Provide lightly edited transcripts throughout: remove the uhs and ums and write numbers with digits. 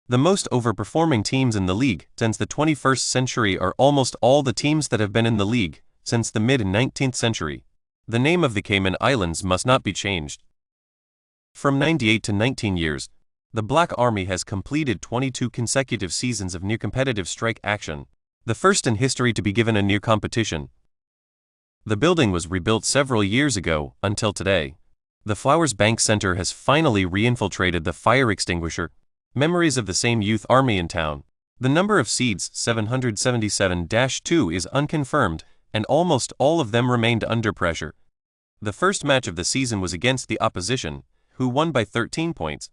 The most overperforming teams in the league since the 21st century are almost all the teams that have been in the league since the mid-19th century. The name of the Cayman Islands must not be changed. From 98 to 19 years, the Black Army has completed 22 consecutive seasons of near-competitive strike action, the first in history to be given a near competition. The building was rebuilt several years ago, until today. The Flowers Bank Center has finally re-infiltrated the fire extinguisher. Memories of the same youth army in town. The number of seeds, 777-2, is unconfirmed, and almost all of them remained under pressure. The first match of the season was against the opposition, who won by 13 points.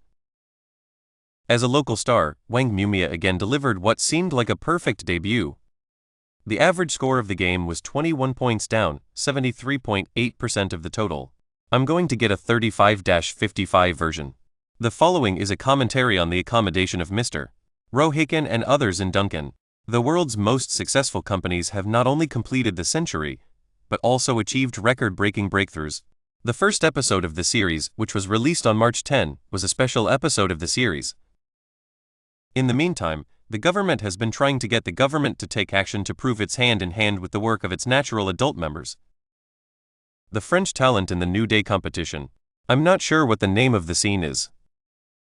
As a local star, Wembanyama again delivered what seemed like a perfect debut. The average score of the game was 21 points down, 73.8% of the total. I'm going to get a 35-55 version. The following is a commentary on the accommodation of Mr. Rohican and others in Duncan. The world's most successful companies have not only completed the century, but also achieved record-breaking breakthroughs. The first episode of the series, which was released on March 10, was a special episode of the series. In the meantime, the government has been trying to get the government to take action to prove its hand in hand with the work of its natural adult members. The French talent in the New Day competition. I'm not sure what the name of the scene is.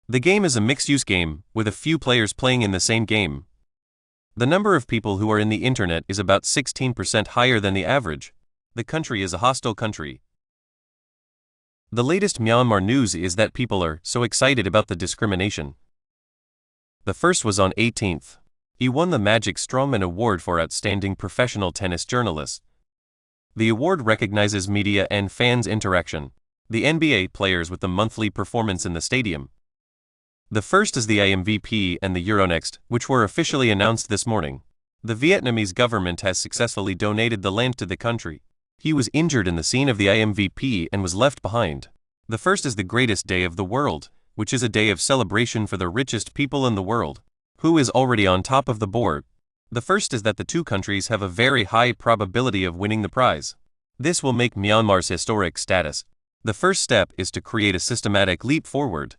The game is a mixed-use game, with a few players playing in the same game. The number of people who are in the internet is about 16% higher than the average. The country is a hostile country. The latest Myanmar news is that people are so excited about the discrimination. The first was on 18th. He won the Magic Strongman Award for Outstanding Professional Tennis Journalist. The award recognizes media and fans' interaction. The NBA players with the monthly performance in the stadium. The first is the IMVP and the Euronext, which were officially announced this morning. The Vietnamese government has successfully donated the land to the country. He was injured in the scene of the IMVP and was left behind. The first is the greatest day of the world, which is a day of celebration for the richest people in the world, who is already on top of the board. The first is that the two countries have a very high probability of winning the prize. This will make Myanmar's historic status. The first step is to create a systematic leap forward.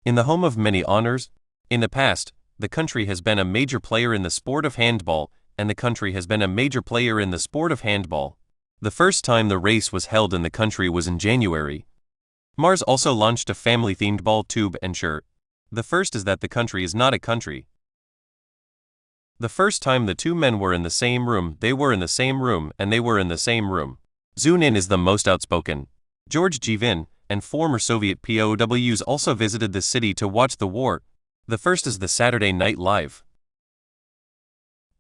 In the home of many honors, in the past, the country has been a major player in the sport of handball, and the country has been a major player in the sport of handball. The first time the race was held in the country was in January. Mars also launched a family-themed ball tube and shirt. The first is that the country is not a country. The first time the two men were in the same room, they were in the same room, and they were in the same room. Zun In is the most outspoken. George Givin and former Soviet POWs also visited the city to watch the war. The first is the Saturday Night Live.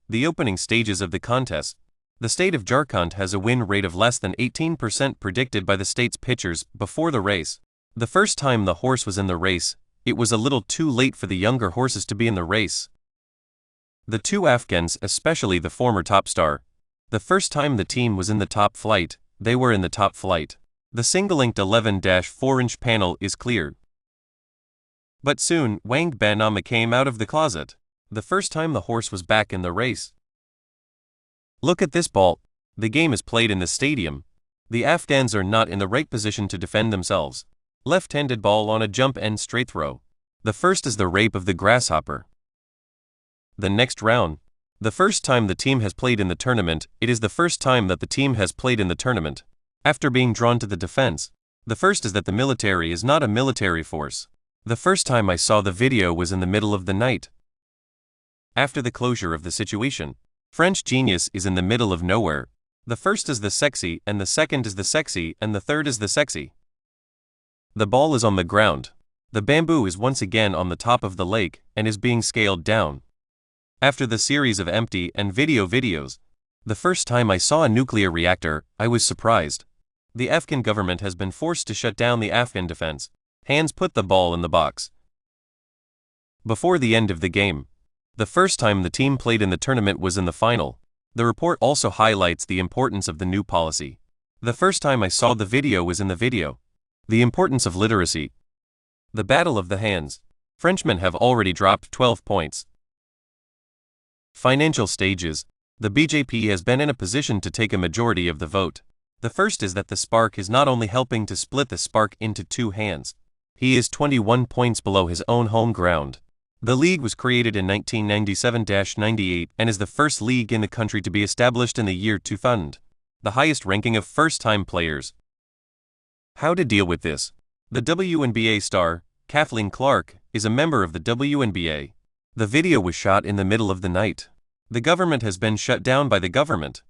The opening stages of the contest. The state of Jharkhand has a win rate of less than 18% predicted by the state's pitchers before the race. The first time the horse was in the race, it was a little too late for the younger horses to be in the race. The two Afghans, especially the former top star, the first time the team was in the top flight, they were in the top flight. The single-inked 11-4-inch panel is cleared. But soon, Wembanyama came out of the closet. The first time the horse was back in the race. Look at this ball. The game is played in the stadium. The Afghans are not in the right position to defend themselves. Left-handed ball on a jump and straight throw. The first is the rape of the grasshopper. The next round. The first time the team has played in the tournament, it is the first time that the team has played in the tournament. After being drawn to the defense. The first is that the military is not a military force. The first time I saw the video was in the middle of the night. After the closure of the situation. French genius is in the middle of nowhere. The first is the sexy, and the second is the sexy, and the third is the sexy. The ball is on the ground. The bamboo is once again on the top of the lake, and is being scaled down. After the series of empty and videos. The first time I saw a nuclear reactor, I was surprised. The Afghan government has been forced to shut down the Afghan defense. Hands put the ball in the box. Before the end of the game. The first time the team played in the tournament was in the final. The report also highlights the importance of the new policy. The first time I saw the video was in the video. The importance of literacy. The battle of the hands. Frenchmen have already dropped 12 points. Financial stages. The BJP has been in a position to take a majority of the vote. The first is that the Spark is not only helping to split the Spark into two hands. He is 21 points below his own home ground. The league was created in 1997-98 and is the first league in the country to be established in the year 2000, the highest ranking of first-time players. How to deal with this? The WNBA star, Kathleen Clark, is a member of the WNBA. The video was shot in the middle of the night. The government has been shut down by the government.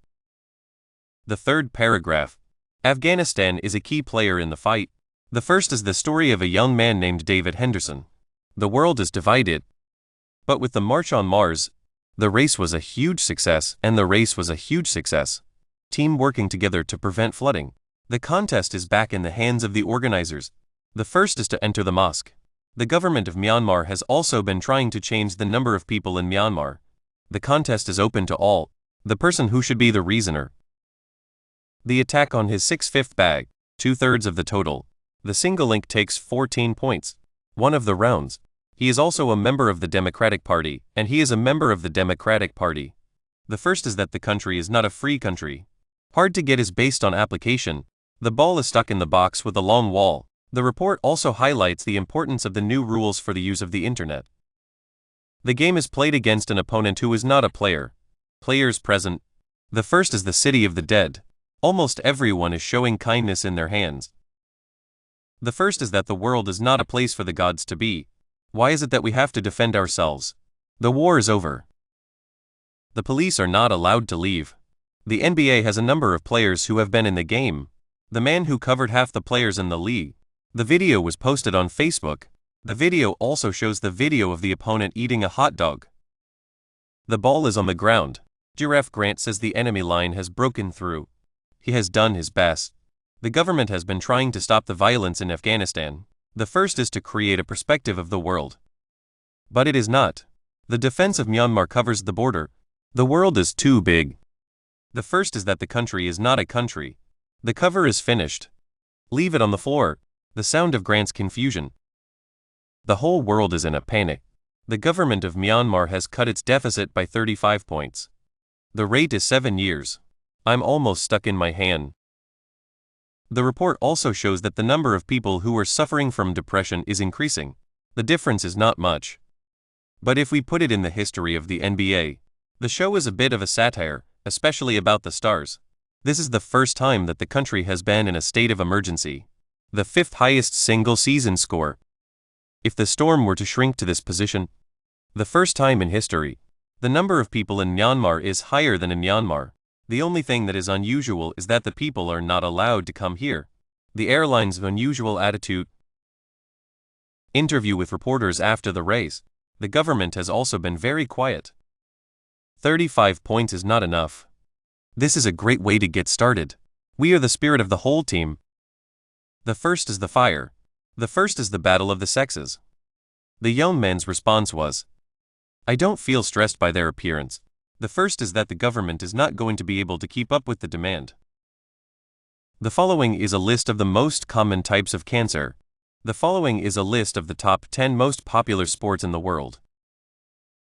The third paragraph. Afghanistan is a key player in the fight. The first is the story of a young man named David Henderson. The world is divided. But with the March on Mars, the race was a huge success, and the race was a huge success. Team working together to prevent flooding. The contest is back in the hands of the organizers. The first is to enter the mosque. The government of Myanmar has also been trying to change the number of people in Myanmar. The contest is open to all. The person who should be the reasoner. The attack on his 6/5 bag, 2/3 of the total. The single link takes 14 points. One of the rounds. He is also a member of the Democratic Party, and he is a member of the Democratic Party. The first is that the country is not a free country. Hard to get is based on application. The ball is stuck in the box with a long wall. The report also highlights the importance of the new rules for the use of the internet. The game is played against an opponent who is not a player. Players present. The first is the City of the Dead. Almost everyone is showing kindness in their hands. The first is that the world is not a place for the gods to be. Why is it that we have to defend ourselves? The war is over. The police are not allowed to leave. The NBA has a number of players who have been in the game. The man who covered half the players in the league. The video was posted on Facebook. The video also shows the video of the opponent eating a hot dog. The ball is on the ground. Giraffe Grant says the enemy line has broken through. He has done his best. The government has been trying to stop the violence in Afghanistan. The first is to create a perspective of the world. But it is not. The defense of Myanmar covers the border. The world is too big. The first is that the country is not a country. The cover is finished. Leave it on the floor. The sound of Grant's confusion. The whole world is in a panic. The government of Myanmar has cut its deficit by 35 points. The rate is 7 years. I'm almost stuck in my hand. The report also shows that the number of people who are suffering from depression is increasing. The difference is not much. But if we put it in the history of the NBA, the show is a bit of a satire, especially about the stars. This is the first time that the country has been in a state of emergency. The 5th highest single-season score. If the Storm were to shrink to this position, the first time in history, the number of people in Myanmar is higher than in Myanmar. The only thing that is unusual is that the people are not allowed to come here. The airline's unusual attitude. Interview with reporters after the race. The government has also been very quiet. 35 points is not enough. This is a great way to get started. We are the spirit of the whole team. The first is the fire. The first is the battle of the sexes. The young man's response was, I don't feel stressed by their appearance. The first is that the government is not going to be able to keep up with the demand. The following is a list of the most common types of cancer. The following is a list of the top 10 most popular sports in the world.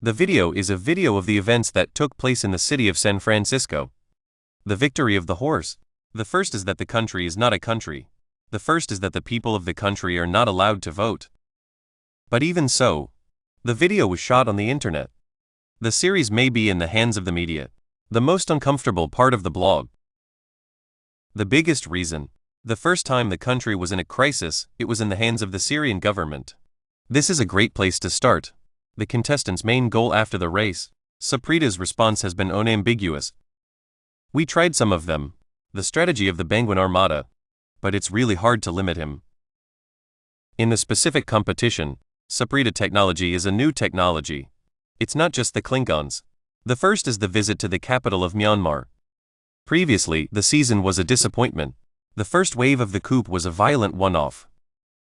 The video is a video of the events that took place in the city of San Francisco. The victory of the horse. The first is that the country is not a country. The first is that the people of the country are not allowed to vote. But even so, the video was shot on the internet. The series may be in the hands of the media. The most uncomfortable part of the blog. The biggest reason. The first time the country was in a crisis, it was in the hands of the Syrian government. This is a great place to start. The contestant's main goal after the race. Saprita's response has been unambiguous. We tried some of them. The strategy of the Penguin Armada. But it's really hard to limit him. In the specific competition, Saprita technology is a new technology. It's not just the Klingons. The first is the visit to the capital of Myanmar. Previously, the season was a disappointment. The first wave of the coup was a violent one-off.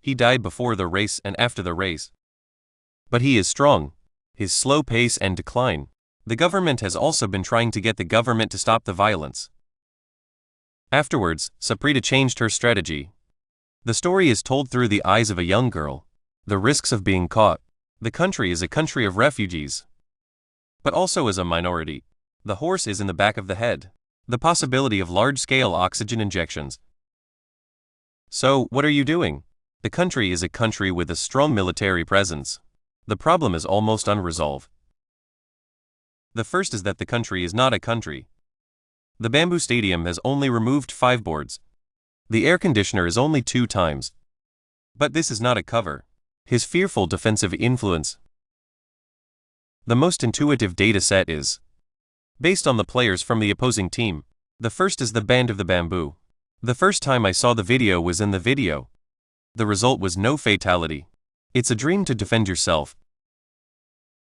He died before the race and after the race. But he is strong. His slow pace and decline. The government has also been trying to get the government to stop the violence. Afterwards, Saprita changed her strategy. The story is told through the eyes of a young girl. The risks of being caught. The country is a country of refugees. But also as a minority. The horse is in the back of the head. The possibility of large-scale oxygen injections. So, what are you doing? The country is a country with a strong military presence. The problem is almost unresolved. The first is that the country is not a country. The bamboo stadium has only removed 5 boards. The air conditioner is only 2 times. But this is not a cover. His fearful defensive influence. The most intuitive data set is based on the players from the opposing team. The first is the band of the bamboo. The first time I saw the video was in the video. The result was no fatality. It's a dream to defend yourself.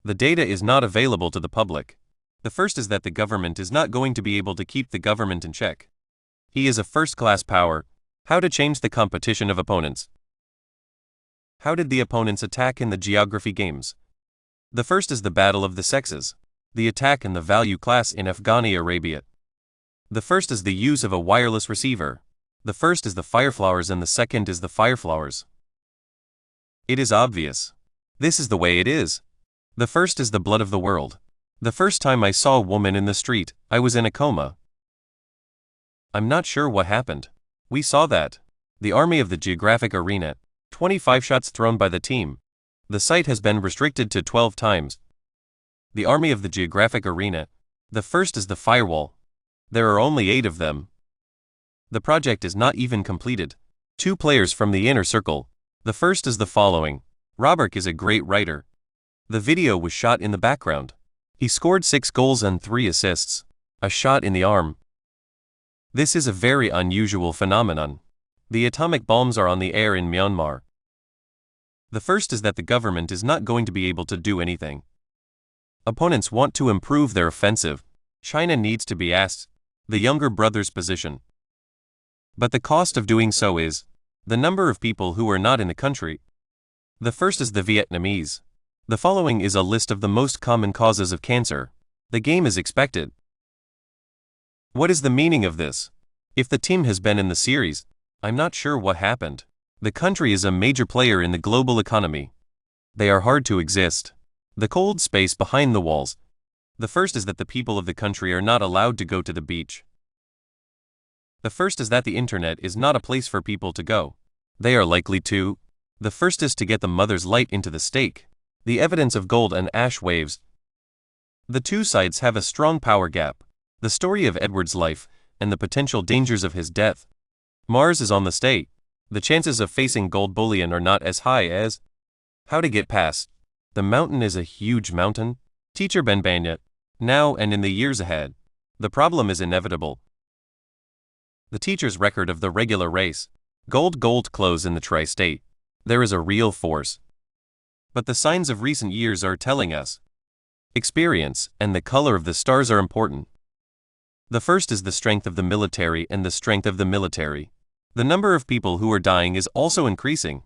The data is not available to the public. The first is that the government is not going to be able to keep the government in check. He is a first-class power. How to change the competition of opponents. How did the opponents attack in the geography games? The first is the battle of the sexes. The attack in the value class in Afghani Arabia. The first is the use of a wireless receiver. The first is the fireflowers and the second is the fireflowers. It is obvious. This is the way it is. The first is the blood of the world. The first time I saw a woman in the street, I was in a coma. I'm not sure what happened. We saw that. The army of the geographic arena. 25 shots thrown by the team. The site has been restricted to 12 times. The army of the geographic arena. The first is the firewall. There are only 8 of them. The project is not even completed. 2 players from the inner circle. The first is the following. Robert is a great writer. The video was shot in the background. He scored 6 goals and 3 assists. A shot in the arm. This is a very unusual phenomenon. The atomic bombs are on the air in Myanmar. The first is that the government is not going to be able to do anything. Opponents want to improve their offensive. China needs to be asked the younger brother's position. But the cost of doing so is the number of people who are not in the country. The first is the Vietnamese. The following is a list of the most common causes of cancer. The game is expected. What is the meaning of this? If the team has been in the series, I'm not sure what happened. The country is a major player in the global economy. They are hard to exist. The cold space behind the walls. The first is that the people of the country are not allowed to go to the beach. The first is that the internet is not a place for people to go. They are likely to. The first is to get the mother's light into the stake. The evidence of gold and ash waves. The 2 sides have a strong power gap. The story of Edward's life, and the potential dangers of his death. Mars is on the stake. The chances of facing gold bullion are not as high as. How to get past. The mountain is a huge mountain. Teacher Wembanyama. Now and in the years ahead. The problem is inevitable. The teacher's record of the regular race. Gold close in the tri-state. There is a real force. But the signs of recent years are telling us. Experience and the color of the stars are important. The first is the strength of the military and the strength of the military. The number of people who are dying is also increasing.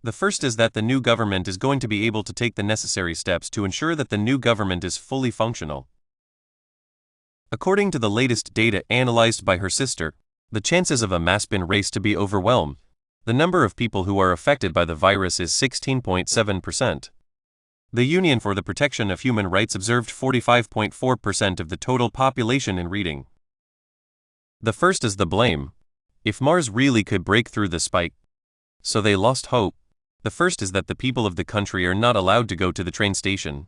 The first is that the new government is going to be able to take the necessary steps to ensure that the new government is fully functional. According to the latest data analyzed by her sister, the chances of a mass-bin race to be overwhelmed. The number of people who are affected by the virus is 16.7%. The Union for the Protection of Human Rights observed 45.4% of the total population in reading. The first is the blame. If Mars really could break through the spike. So they lost hope. The first is that the people of the country are not allowed to go to the train station.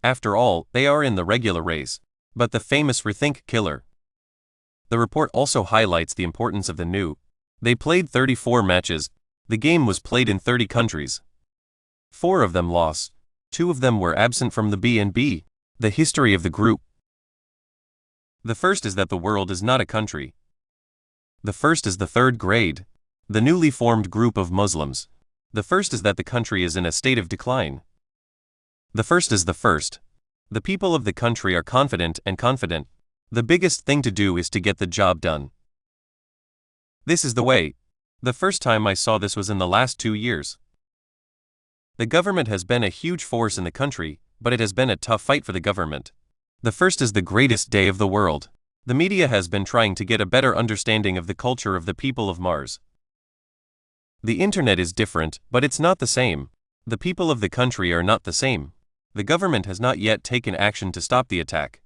After all, they are in the regular race. But the famous Rethink killer. The report also highlights the importance of the new. They played 34 matches. The game was played in 30 countries. 4 of them lost. 2 of them were absent from the B&B. The history of the group. The first is that the world is not a country. The first is the 3rd grade. The newly formed group of Muslims. The first is that the country is in a state of decline. The first is the first. The people of the country are confident. The biggest thing to do is to get the job done. This is the way. The first time I saw this was in the last 2 years. The government has been a huge force in the country, but it has been a tough fight for the government. The first is the greatest day of the world. The media has been trying to get a better understanding of the culture of the people of Mars. The internet is different, but it's not the same. The people of the country are not the same. The government has not yet taken action to stop the attack.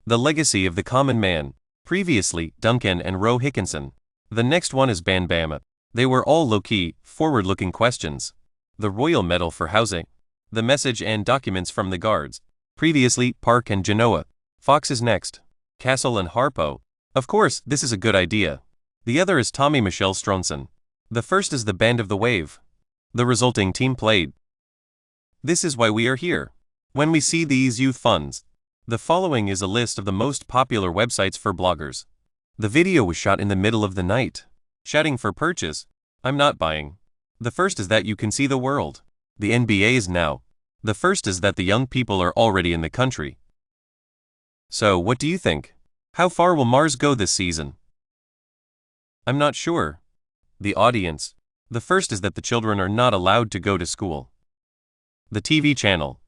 The legacy of the common man. Previously, Duncan and Roe Hickinson. The next one is Wembanyama. They were all low-key, forward-looking questions. The Royal Medal for Housing. The message and documents from the guards. Previously, Park and Genoa. Fox is next. Castle and Harpo. Of course, this is a good idea. The other is Tommy Michel Stronson. The first is the Band of the Wave. The resulting team played. This is why we are here. When we see these youth funds. The following is a list of the most popular websites for bloggers. The video was shot in the middle of the night. Shouting for purchase. I'm not buying. The first is that you can see the world. The NBA is now. The first is that the young people are already in the country. So, what do you think? How far will Mars go this season? I'm not sure. The audience. The first is that the children are not allowed to go to school. The TV channel.